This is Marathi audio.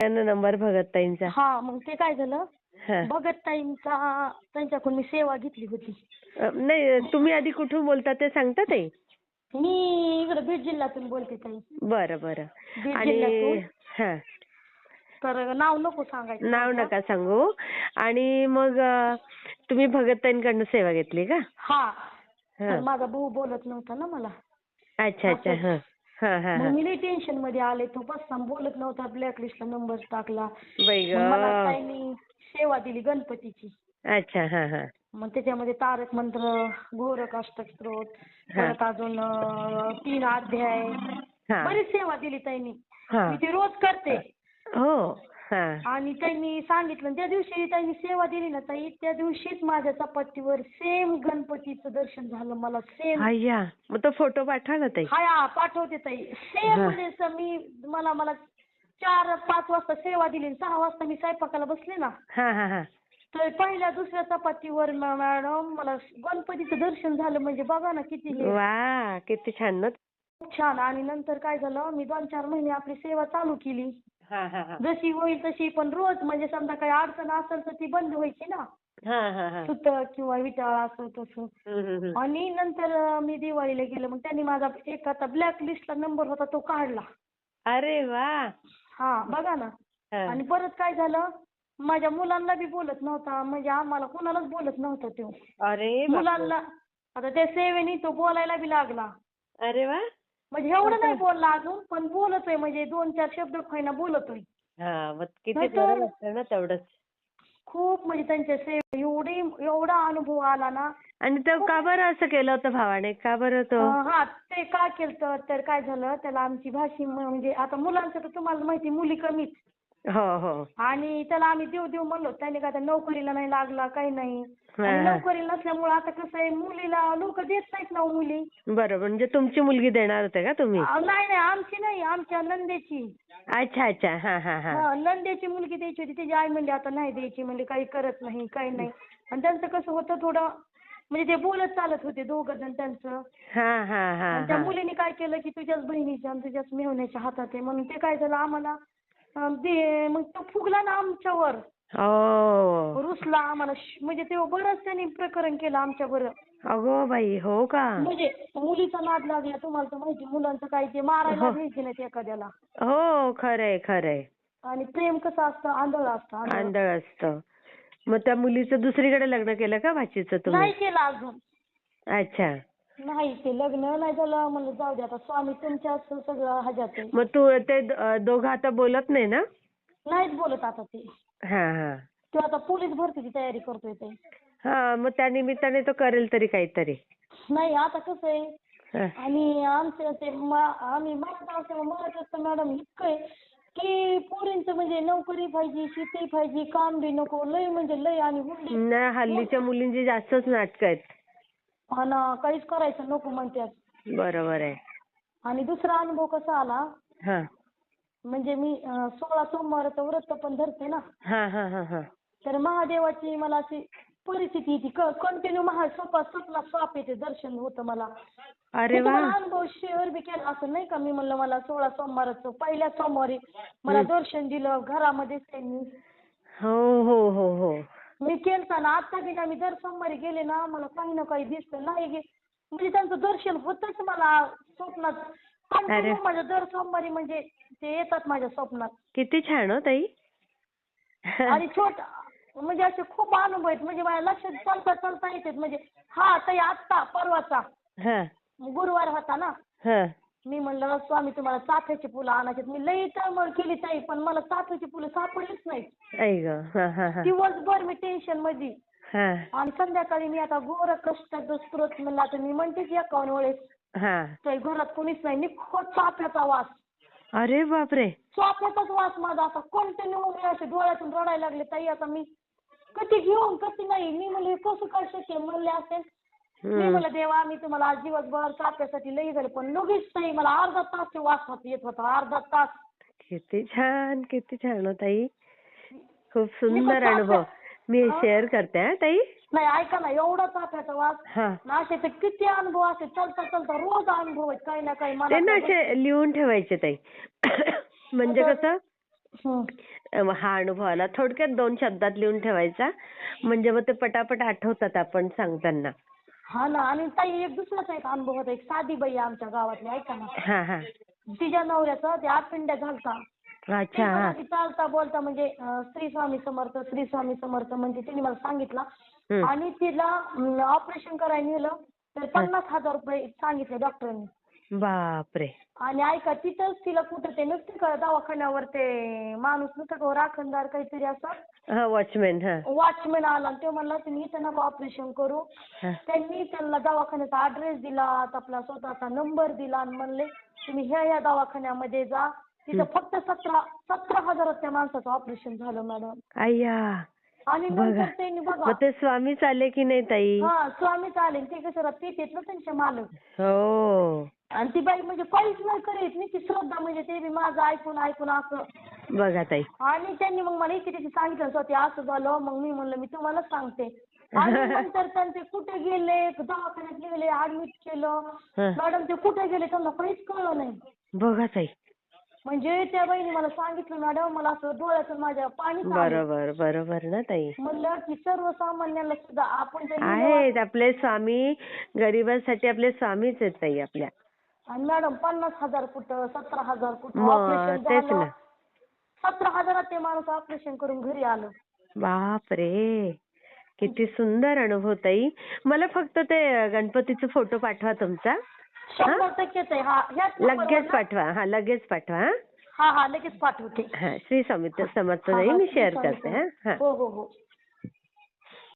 त्यांना नंबर भगतताईंचा. हा मग ते काय झालं, हा. भगतताईंचा त्यांच्याकडून मी सेवा घेतली होती. नाही, तुम्ही आधी कुठून बोलता ते सांगता ताई? मी इकडे बीड जिल्ह्यातून बोलते ताई. बरं बरं. बीड आणि जिल्ह्यातून. हा, तर नाव नको सांगायचं नाव माझ्या. नका सांगू. आणि मग तुम्ही भगतताईंकडनं सेवा घेतली का? हा. हा. तर माझा भाऊ बोलत नव्हता ना मला. अच्छा अच्छा. असंच. हा हा हा मग हा. मी लई टेन्शन मध्ये आले. तो बस बोलत नव्हता, ब्लॅकलिस्टला नंबर टाकला. बाई ग. मग मला ताईंनी सेवा दिली गणपतीची. अच्छा. हा हा. मग त्याच्यामध्ये तारक मंत्र, गोरख अष्टक स्तोत्र, हा. परत अजून 3 अध्याय, हा. बरीच सेवा दिली ताईंनी. हा. मी ती रोज करते. हो. हा. आणि त्यांनी सांगितलं, ज्या दिवशी त्यांनी सेवा दिली ना ताई, त्या दिवशीच माझ्या चपातीवर सेम गणपतीचं दर्शन झालं मला. सेम. अय्या, मग तो फोटो पाठवा ना ताई. हा पाठवते ताई. सेम हा. म्हणजे असं मी मला 4-5 वाजता सेवा दिली, 6 वाजता मी स्वयंपाकाला बसले ना, हा हा हा. तर पहिल्या दुसऱ्या चपातीवर मॅडम मला गणपतीचं दर्शन झालं. म्हणजे बघा ना किती हे. वा, किती छान ना. खूप छान. आणि नंतर काय झालं, मी 2-4 महिने आपली सेवा चालू केली. हा हा हा. जशी होईल तशी, पण रोज म्हणजे समजा काही अडचण असेल तर ती बंद व्हायची ना, हा हा हा. सुतक किंवा विटाळ असं तसं. हम्म. आणि नंतर मी दिवाळीला गेलं, मग त्यांनी माझा एक आता ब्लॅक लिस्टला नंबर होता तो काढला. अरे वा. हा बघा ना. हा. आणि परत काय झालं, माझ्या मुलांना बी बोलत नव्हता, म्हणजे आम्हाला कुणालाच बोलत नव्हता तो. अरे बापरे. मुलांना आता त्या सेवेनी तो बोलायला बी लागला. अरे वा. म्हणजे एवढं नाही बोलला अजून, पण बोलतोय, म्हणजे 2-4 शब्द होईना बोलतोय. हा, मग किती नाहीतर बरं वाटतं ना तेवढंच. खूप म्हणजे त्यांच्या सेवेत एवढा अनुभव आला ना. आणि तो का बरं असं केलं होतं भावाने, का बरं तो? हा ते का केलं तर काय झालं, त्याला आमची भाषी म्हणजे आता मुलांचं तर तुम्हाला माहिती, मुली कमीच. हो हो. आणि त्याला आम्ही देऊ म्हणलो, त्याने काय नोकरीला नाही लागला, काही नाही. आणि हा. नोकरीला नसल्यामुळे आता कसं आहे, मुलीला लोक देत नाहीत ना मुली. बरं, म्हणजे तुमची मुलगी देणार होते का तुम्ही? नाही आमची नाही, आमच्या नंदेची. अच्छा अच्छा. हा हा हा. हा नंदेची मुलगी द्यायची होती. त्याची आई म्हणली आता नाही द्यायची, म्हणजे काही करत नाही, काही नाही. आणि त्यांचं कसं होतं थोडं, म्हणजे ते बोलत चालत होते दोघं जण त्यांचं. हा हा हा. आणि त्या मुलीने काय केलं की तुझ्याच बहिणीच्या आणि तुझ्याच मेहुण्याच्या हातात आहे, म्हणून ते काय झालं आम्हाला मग तो फुगला ना आमच्यावर. ओ. रुसला आम्हाला, म्हणजे ते बरंच त्यांनी प्रकरण केलं आमच्या बरं. अगो बाई, हो का? म्हणजे मुलीचा नाद लागला. तुम्हाला तर माहिती, मुलांचं काय ते मारायला द्यायचे नाही एखाद्याला. हो, खरंय खरंय. आणि प्रेम कसं असतं, आंधळ असतं. आंधळ असतं. मग त्या मुलीचं दुसरीकडे लग्न केलं का भाचीचं तुम्ही? नाही केलं अजून. अच्छा. नाही, ते लग्न नाही झालं. म्हणलं जाऊ दे आता, स्वामी तुमच्या सगळं ह्याच्यात आहे. मग तू ते दोघं आता बोलत नाही ना? नाहीच बोलत आता ते. हा हा. तो आता पोलीस भरतीची तयारी करतोय ते. हा, मग त्या निमित्ताने तो करेल तरी काहीतरी. नाही आता कसं आहे, हा. आणि आमचं ते आम्ही म्हणत असतं मॅडम इतकं आहे की पोरींचं म्हणजे नोकरी पाहिजे, शेती पाहिजे, काम बी नको, लय म्हणजे लय. आणि हुंडी नाही, हल्लीच्या मुलींची जास्तच नाटकं आहेत. हा ना, काहीच करायचं नको म्हणतात. बरोबर आहे. आणि दुसरा अनुभव कसा आला, हा म्हणजे मी 16 सोमवारचं व्रत पण धरते ना. हा हा हा हा. तर महादेवाची मला अशी परिस्थिती येते, कंटिन्यू स्वप्नात साप येते, दर्शन होतं मला. अरे मी वा. तुम्हाला अनुभव शेअर बी केला असं नाही का. मी म्हणलं मला 16 सोमवारचं पहिल्या सोमवारी मला दर्शन दिलं घरामध्येच त्यांनी. हो हो हो हो. मी केलं ना, आता बी ना मी दर सोमवारी गेले ना, मला काही ना काही दिसतं नाही म्हणजे त्यांचं दर्शन होतच मला स्वप्नात. कंटिन्यू माझ्या दर सोमवारी म्हणजे ते येतात माझ्या स्वप्नात. किती छान हो ताई. आणि म्हणजे असे खूप अनुभव आहेत, म्हणजे माझ्या लक्षात चालता येतात. म्हणजे हा ताई आत्ता परवाचा गुरुवार होता ना, मी म्हणलं स्वामी तुम्हाला चाफ्याची फुलं आणायची. मी लई तळमळ केली ताई, पण मला चाफ्याची फुलं सापडलीच नाहीत. दिवसभर मी टेन्शन मध्ये. आणि संध्याकाळी मी आता गोरख अष्टक स्तोत्र म्हणलं, आता मी म्हणते की 51 वेळेस. तर घरात कोणीच नाही, निखट चाफ्याचा वास. अरे बापरे. चाफ्याचाच वास माझा असा कंटिन्यू. मी असे डोळ्यातून रडायला लागले ताई. आता मी कधी घेऊन कधी नाही. मी म्हणले कसं काय शक्य म्हणले असेल. मी म्हणलं देवा, मी तुम्हाला आज दिवसभर चाफ्यासाठी लई झाले, पण लगेच नाही. मला अर्धा तास वास येत होता, अर्धा तास. किती छान, किती छान हो ताई. खूप सुंदर अनुभव मी शेअर करते हा ताई. नाही ऐका ना, एवढा चाफ्याचा वास. असे तर किती अनुभव असे चालता चालता रोज अनुभव आहेत काही ना काही. ते ना असे लिहून ठेवायचे ताई. म्हणजे कसं हा अनुभव आला. थोडक्यात 2 शब्दात लिहून ठेवायचा म्हणजे मग ते पटापट आठवतात आपण सांगताना. हा ना. आणि ताई एक दुसराच एक अनुभव होता. एक साधी बाई आहे आमच्या गावातली, ऐका ना. हा हा. तिच्या नवऱ्याचा ते आतपिंड्या झालता. अच्छा. हा. ती चालता बोलता म्हणजे श्री स्वामी समर्थ, श्री स्वामी समर्थ म्हणजे तिने मला सांगितलं. आणि तिला ऑपरेशन करायला नेलं तर 50,000 रुपये सांगितले डॉक्टरांनी. बापरे. आणि ऐका तिथंच तिला कुठं ते नसते का दवाखान्यावर ते माणूस नसतं का राखणदार काहीतरी असं. वॉचमॅन. वॉचमॅन आला आणि तो म्हणला तुम्ही इथं नका ऑपरेशन करू. त्यांनी त्यांना दवाखान्याचा ऍड्रेस दिला, आपला स्वतःचा नंबर दिला आणि म्हणले तुम्ही ह्या दवाखान्यामध्ये जा. तिथं फक्त 17,000 त्या माणसाचं ऑपरेशन झालं मॅडम. अय्या. आणि नंतर त्यांनी बघा. मग ते स्वामीच आले की नाही ताई? हा स्वामीच आले. ते कसं पेटेत ना त्यांचे मालक. हो. आणि ती बाई म्हणजे काहीच नाही करीत नाही, ती श्रद्धा म्हणजे ते बी माझं ऐकून असं. बघा ताई. आणि त्यांनी मग मला इथे सांगितलं होतं ते असं झालं. मग मी म्हणलं मी तुम्हाला सांगते. आणि नंतर त्यांचे कुठे गेले, दवाखान्यात गेले, ऍडमिट केलं. मॅडम ते कुठे गेले त्यांना काहीच कळलं नाही. बघा ताई. म्हणजे त्या बाईने मला सांगितलं मॅडम, मला असं डोळ्यातून माझ्या पाणी आलं. बरोबर ना ताई. म्हणलं की सर्वसामान्यांना सुद्धा आपण आहेत आपले स्वामी, गरिबांसाठी आपले स्वामीच आहेत ताई आपल्या. आणि मॅडम 50,000 कुठं, 17,000 कुठं मग ऑपरेशन तेच झालं. ना. 17,000 ते माणूस ऑपरेशन करून घरी आलं. बापरे. किती सुंदर अनुभव ताई. मला फक्त ते गणपतीचा फोटो पाठवा तुमचा. 100% आहे. हा लगेच पाठवा. लगेच पाठवा. हा लगेच पाठवते. श्री स्वामी समर्थ ताई मी शेअर करते. हो.